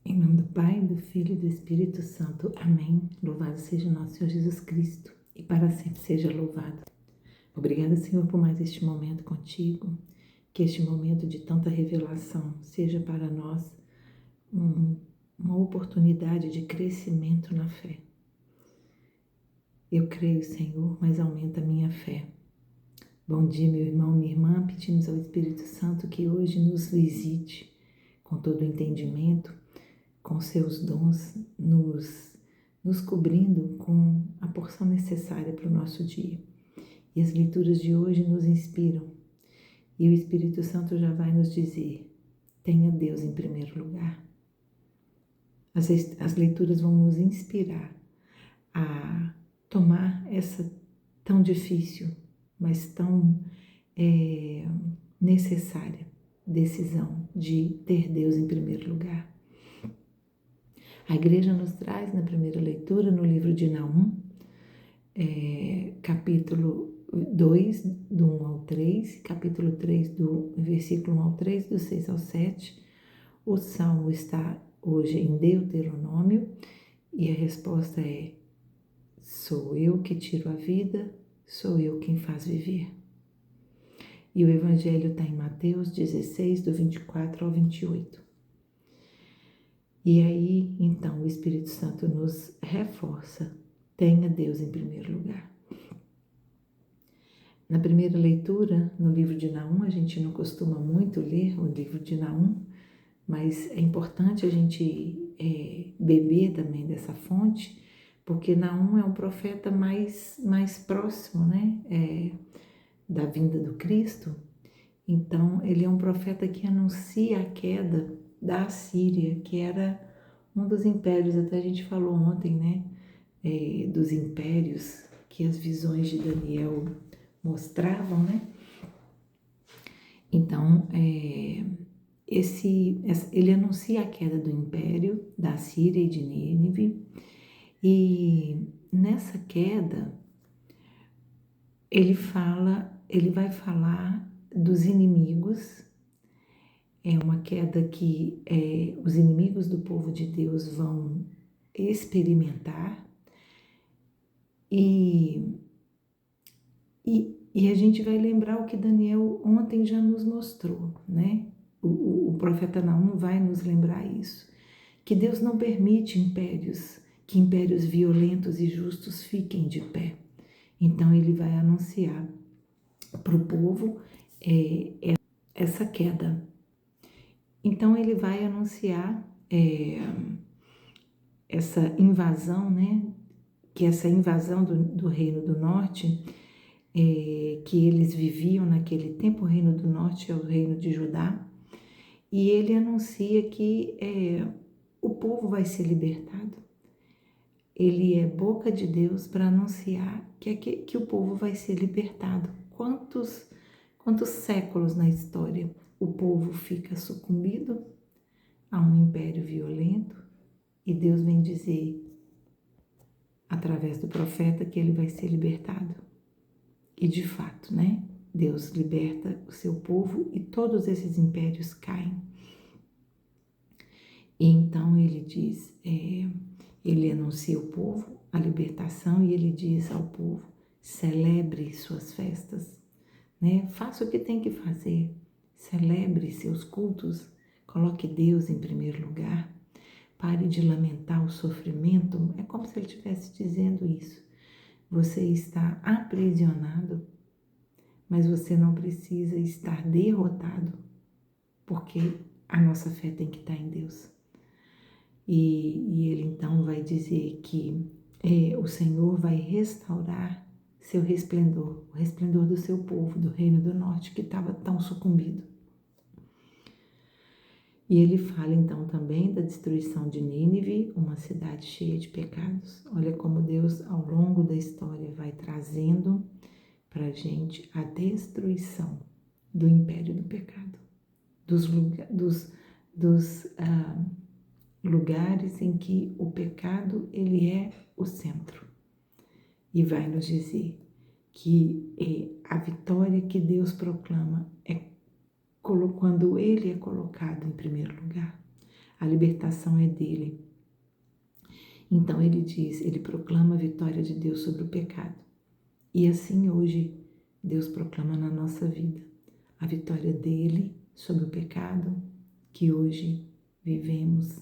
Em nome do Pai, do Filho e do Espírito Santo. Amém. Louvado seja nosso Senhor Jesus Cristo e para sempre seja louvado. Obrigada, Senhor, por mais este momento contigo. Que este momento de tanta revelação seja para nós uma oportunidade de crescimento na fé. Eu creio, Senhor, mas aumenta a minha fé. Bom dia, meu irmão, minha irmã. Pedimos ao Espírito Santo que hoje nos visite com todo o entendimento, com seus dons, nos cobrindo com a porção necessária para o nosso dia. E as leituras de hoje nos inspiram. E o Espírito Santo já vai nos dizer: tenha Deus em primeiro lugar. As leituras vão nos inspirar a tomar essa tão difícil, mas tão necessária decisão de ter Deus em primeiro lugar. A igreja nos traz na primeira leitura, no livro de Naum, capítulo 2, do 1 ao 3, capítulo 3, do versículo 1 ao 3, do 6 ao 7. O salmo está hoje em Deuteronômio e a resposta é: sou eu que tiro a vida, sou eu quem faz viver. E o evangelho está em Mateus 16, do 24 ao 28. E aí, então, o Espírito Santo nos reforça: tenha Deus em primeiro lugar. Na primeira leitura, no livro de Naum, a gente não costuma muito ler o livro de Naum, mas é importante a gente beber também dessa fonte, porque Naum é um profeta mais próximo, né, da vinda do Cristo. Então, ele é um profeta que anuncia a queda da Assíria, que era um dos impérios, até a gente falou ontem, né, dos impérios que as visões de Daniel mostravam, né? Então, ele anuncia a queda do império da Síria e de Nínive, e nessa queda ele vai falar dos inimigos. É uma queda que os inimigos do povo de Deus vão experimentar, e a gente vai lembrar o que Daniel ontem já nos mostrou, né? O profeta Naum vai nos lembrar isso, que Deus não permite que impérios violentos e justos fiquem de pé. Então ele vai anunciar para o povo essa queda. Então ele vai anunciar essa invasão, né? Que essa invasão do Reino do Norte, que eles viviam naquele tempo. O Reino do Norte é o Reino de Judá, e ele anuncia que o povo vai ser libertado. Ele é boca de Deus para anunciar que o povo vai ser libertado. Quantos séculos na história o povo fica sucumbido a um império violento, e Deus vem dizer, através do profeta, que ele vai ser libertado. E de fato, né? Deus liberta o seu povo e todos esses impérios caem. E então ele diz, ele anuncia ao povo a libertação, e ele diz ao povo: celebre suas festas, né? Faça o que tem que fazer, celebre seus cultos, coloque Deus em primeiro lugar, pare de lamentar o sofrimento. É como se ele estivesse dizendo isso. Você está aprisionado, mas você não precisa estar derrotado, porque a nossa fé tem que estar em Deus. E ele então vai dizer que o Senhor vai restaurar seu resplendor, o resplendor do seu povo, do Reino do Norte, que estava tão sucumbido. E ele fala então também da destruição de Nínive, uma cidade cheia de pecados. Olha como Deus, ao longo da história, vai trazendo para a gente a destruição do império do pecado, dos lugares em que o pecado ele é o centro. E vai nos dizer que a vitória que Deus proclama é quando ele é colocado em primeiro lugar. a libertação é dele. Então ele diz, ele proclama a vitória de Deus sobre o pecado. E assim hoje Deus proclama na nossa vida a vitória dele sobre o pecado que hoje vivemos,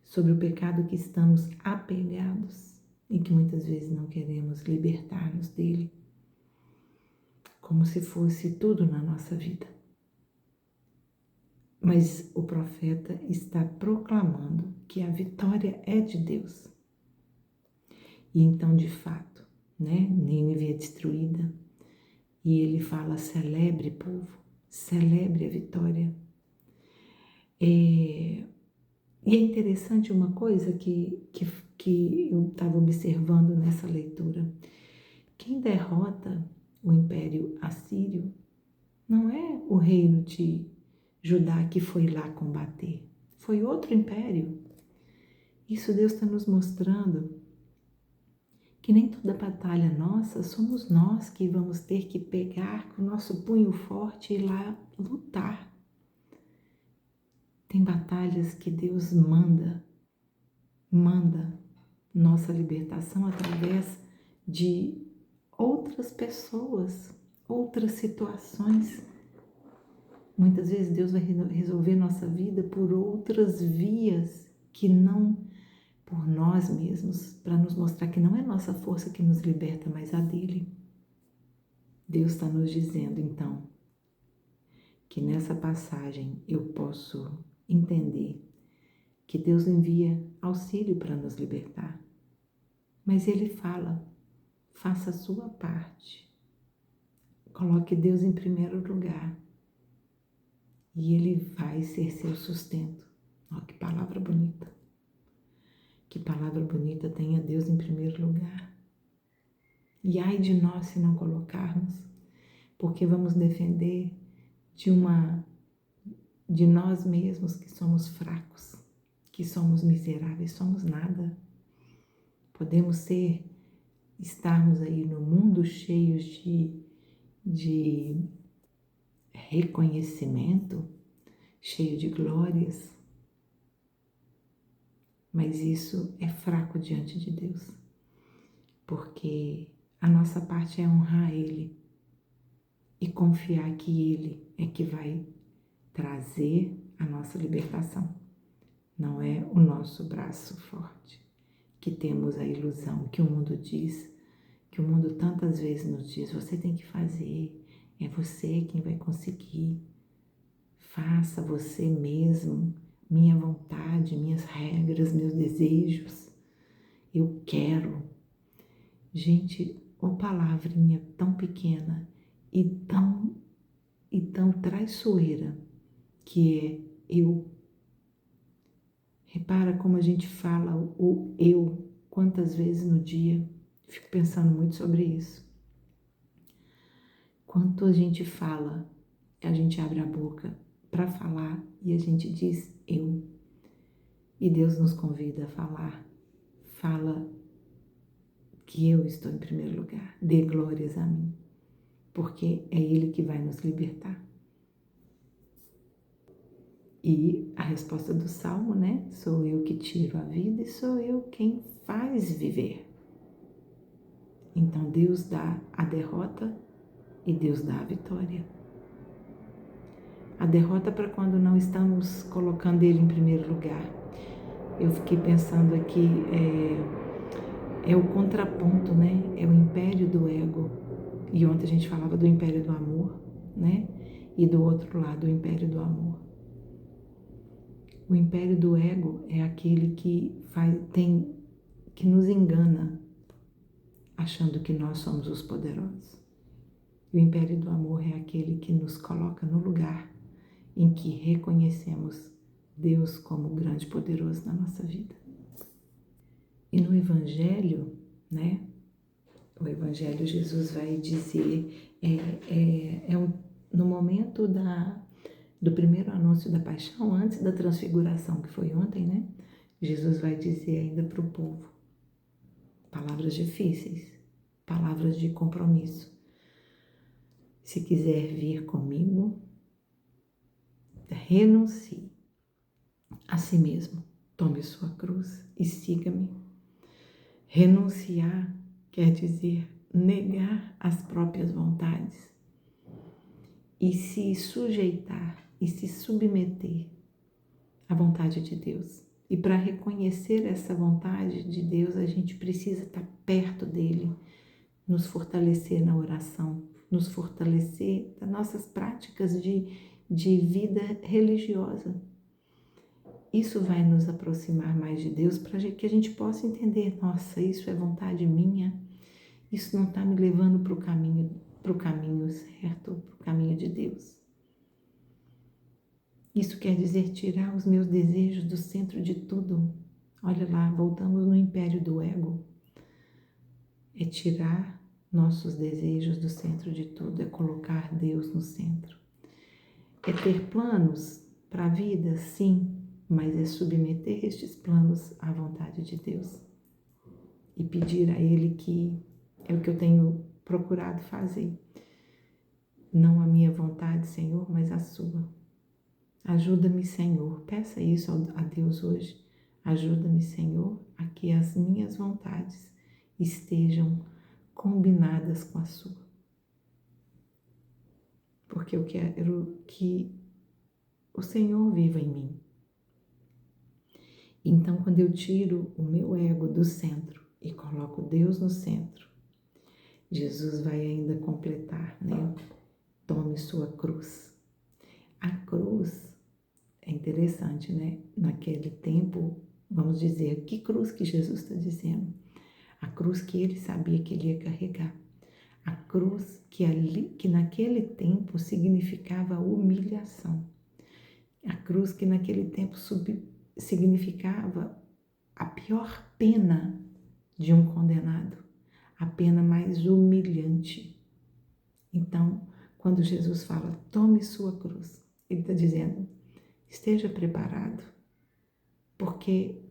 sobre o pecado que estamos apegados e que muitas vezes não queremos libertar-nos dele, como se fosse tudo na nossa vida. Mas o profeta está proclamando que a vitória é de Deus. E então, de fato, Nínive é destruída. E ele fala, celebre, povo, celebre a vitória. E é interessante uma coisa que eu estava observando nessa leitura. Quem derrota o Império Assírio não é o reino de Judá que foi lá combater. Foi outro império. Isso Deus está nos mostrando que nem toda batalha nossa somos nós que vamos ter que pegar com o nosso punho forte e ir lá lutar. Tem batalhas que Deus manda nossa libertação através de outras pessoas, outras situações. Muitas vezes Deus vai resolver nossa vida por outras vias que não por nós mesmos, para nos mostrar que não é nossa força que nos liberta, mas a dele. Deus está nos dizendo, então, que nessa passagem eu posso entender que Deus envia auxílio para nos libertar. Mas ele fala, faça a sua parte. Coloque Deus em primeiro lugar. E ele vai ser seu sustento. Olha que palavra bonita. Que palavra bonita, tenha Deus em primeiro lugar. E ai de nós se não colocarmos, porque vamos defender de nós mesmos que somos fracos, que somos miseráveis, somos nada. Podemos estarmos aí no mundo cheios de reconhecimento, cheio de glórias, mas isso é fraco diante de Deus, porque a nossa parte é honrar Ele e confiar que Ele é que vai trazer a nossa libertação. Não é o nosso braço forte, que temos a ilusão que o mundo diz, que o mundo tantas vezes nos diz, você tem que fazer, é você quem vai conseguir, faça você mesmo, minha vontade, minhas regras, meus desejos, eu quero. Gente, ô palavrinha tão pequena e tão traiçoeira que é eu. Repara como a gente fala o eu, quantas vezes no dia. Fico pensando muito sobre isso. Quanto a gente fala, a gente abre a boca para falar e a gente diz eu. E Deus nos convida a falar. Fala que eu estou em primeiro lugar. Dê glórias a mim. Porque é Ele que vai nos libertar. E a resposta do Salmo, Sou eu que tiro a vida e sou eu quem faz viver. Então Deus dá a derrota e Deus dá a vitória. A derrota para quando não estamos colocando Ele em primeiro lugar. Eu fiquei pensando aqui, é o contraponto, É o império do ego. E ontem a gente falava do império do amor, E do outro lado, o império do amor. O império do ego é aquele que nos engana, achando que nós somos os poderosos. O império do amor é aquele que nos coloca no lugar em que reconhecemos Deus como grande e poderoso na nossa vida. E no Evangelho, o Evangelho Jesus vai dizer, no momento do primeiro anúncio da paixão, antes da transfiguração, que foi ontem, Jesus vai dizer ainda para o povo, palavras difíceis, palavras de compromisso. Se quiser vir comigo, renuncie a si mesmo. Tome sua cruz e siga-me. Renunciar quer dizer negar as próprias vontades e se sujeitar e se submeter à vontade de Deus. E para reconhecer essa vontade de Deus, a gente precisa estar perto dele, nos fortalecer na oração, nos fortalecer das nossas práticas de vida religiosa. Isso vai nos aproximar mais de Deus para que a gente possa entender, nossa, isso é vontade minha, isso não está me levando para o caminho certo, para o caminho de Deus. Isso quer dizer tirar os meus desejos do centro de tudo. Olha lá, voltamos no império do ego. É tirar nossos desejos do centro de tudo, é colocar Deus no centro. É ter planos para a vida, sim, mas é submeter estes planos à vontade de Deus e pedir a Ele que é o que eu tenho procurado fazer. Não a minha vontade, Senhor, mas a sua. Ajuda-me, Senhor. Peça isso a Deus hoje. Ajuda-me, Senhor, a que as minhas vontades estejam combinadas com a sua. Porque eu quero que o Senhor viva em mim. Então, quando eu tiro o meu ego do centro e coloco Deus no centro, Jesus vai ainda completar, né? Tome sua cruz. A cruz é interessante, né? Naquele tempo, vamos dizer, que cruz que Jesus está dizendo? A cruz que ele sabia que ele ia carregar. A cruz que naquele tempo significava humilhação. A cruz que naquele tempo significava a pior pena de um condenado, a pena mais humilhante. Então, quando Jesus fala, tome sua cruz, ele está dizendo, esteja preparado, porque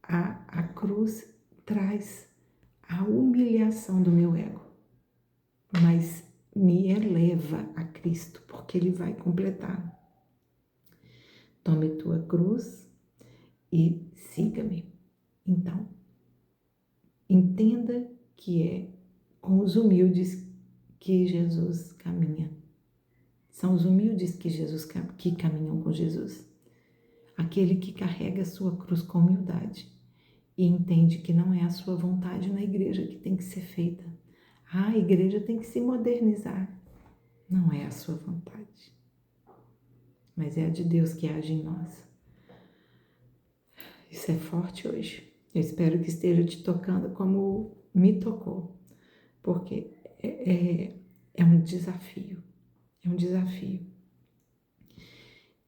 a cruz traz a humilhação do meu ego, mas me eleva a Cristo, porque Ele vai completar. Tome tua cruz e siga-me. Então, entenda que é com os humildes que Jesus caminha. São os humildes que caminham com Jesus. Aquele que carrega a sua cruz com humildade e entende que não é a sua vontade na igreja que tem que ser feita. A igreja tem que se modernizar. Não é a sua vontade, mas é a de Deus que age em nós. Isso é forte hoje. Eu espero que esteja te tocando como me tocou, porque é um desafio. É um desafio.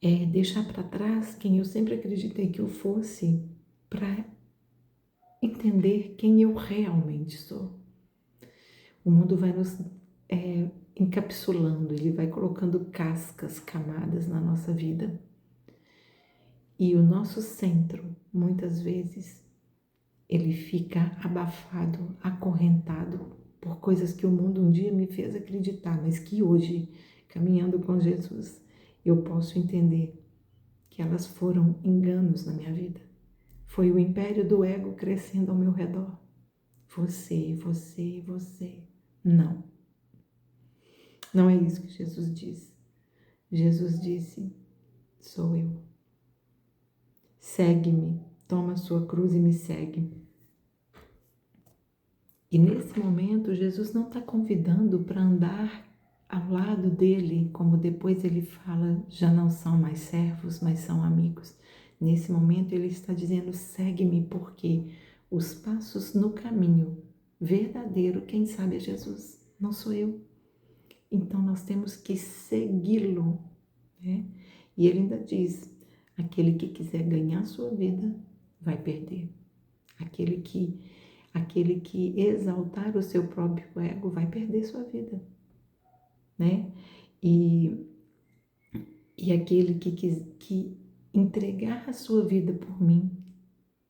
É deixar para trás quem eu sempre acreditei que eu fosse para entender quem eu realmente sou. O mundo vai nos encapsulando, ele vai colocando cascas, camadas na nossa vida. E o nosso centro, muitas vezes, ele fica abafado, acorrentado por coisas que o mundo um dia me fez acreditar, mas que hoje, caminhando com Jesus, eu posso entender que elas foram enganos na minha vida. Foi o império do ego crescendo ao meu redor. Você, você, você. Não. Não é isso que Jesus disse. Jesus disse, sou eu. Segue-me, toma a sua cruz e me segue. E nesse momento, Jesus não está convidando para andar ao lado dele, como depois ele fala, já não são mais servos, mas são amigos. Nesse momento, ele está dizendo, segue-me, porque os passos no caminho verdadeiro, quem sabe é Jesus, não sou eu. Então, nós temos que segui-lo, né? E ele ainda diz, aquele que quiser ganhar sua vida, vai perder. Aquele que exaltar o seu próprio ego, vai perder sua vida, né? E aquele que entregar a sua vida por mim,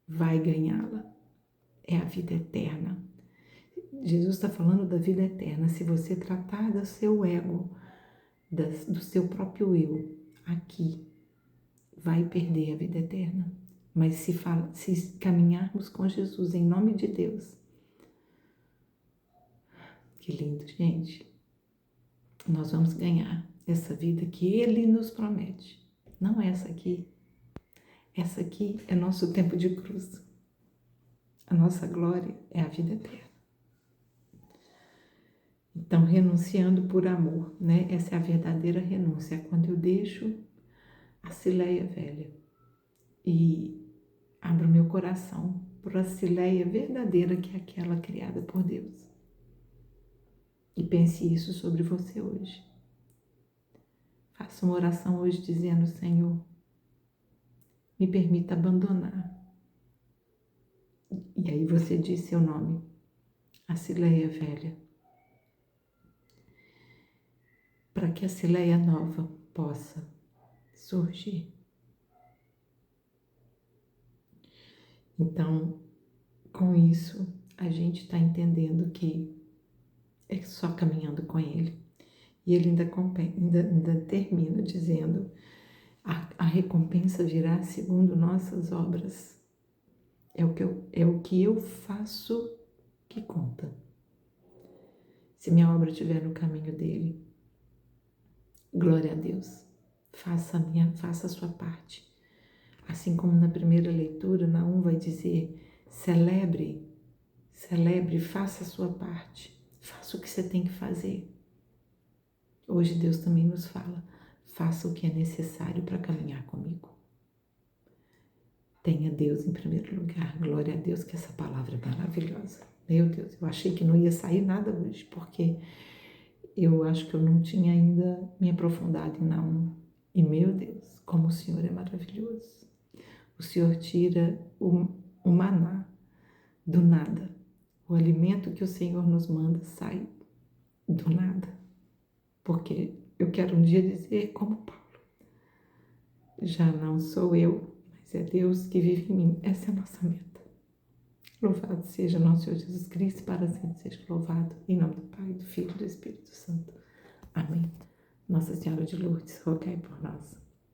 vai ganhá-la. É a vida eterna. Jesus está falando da vida eterna. Se você tratar do seu ego, do seu próprio eu, aqui, vai perder a vida eterna. Mas se caminharmos com Jesus em nome de Deus, que lindo, gente, nós vamos ganhar essa vida que Ele nos promete. Não essa aqui. Essa aqui é nosso tempo de cruz. A nossa glória é a vida eterna. Então, renunciando por amor, né? Essa é a verdadeira renúncia. É quando eu deixo a Cileia velha e abro meu coração para a Cileia verdadeira, que é aquela criada por Deus. E pense isso sobre você hoje. Faça uma oração hoje dizendo: Senhor, me permita abandonar. E aí você diz seu nome, a Cileia velha, para que a Cileia nova possa surgir. Então, com isso, a gente está entendendo que é só caminhando com Ele. E Ele ainda termina dizendo: a recompensa virá segundo nossas obras. É o que eu faço que conta. Se minha obra estiver no caminho dele, glória a Deus. Faça a sua parte. Assim como na primeira leitura, Naum vai dizer: celebre, faça a sua parte. Faça o que você tem que fazer. Hoje Deus também nos fala: faça o que é necessário para caminhar comigo. Tenha Deus em primeiro lugar. Glória a Deus, que essa palavra é maravilhosa. Meu Deus, eu achei que não ia sair nada hoje, porque eu acho que eu não tinha ainda me aprofundado em Naum. E meu Deus, como o Senhor é maravilhoso. O Senhor tira o maná do nada. O alimento que o Senhor nos manda sai do nada. Porque eu quero um dia dizer como Paulo: já não sou eu, mas é Deus que vive em mim. Essa é a nossa meta. Louvado seja nosso Senhor Jesus Cristo, para sempre seja louvado. Em nome do Pai, do Filho e do Espírito Santo. Amém. Nossa Senhora de Lourdes, rogai por nós.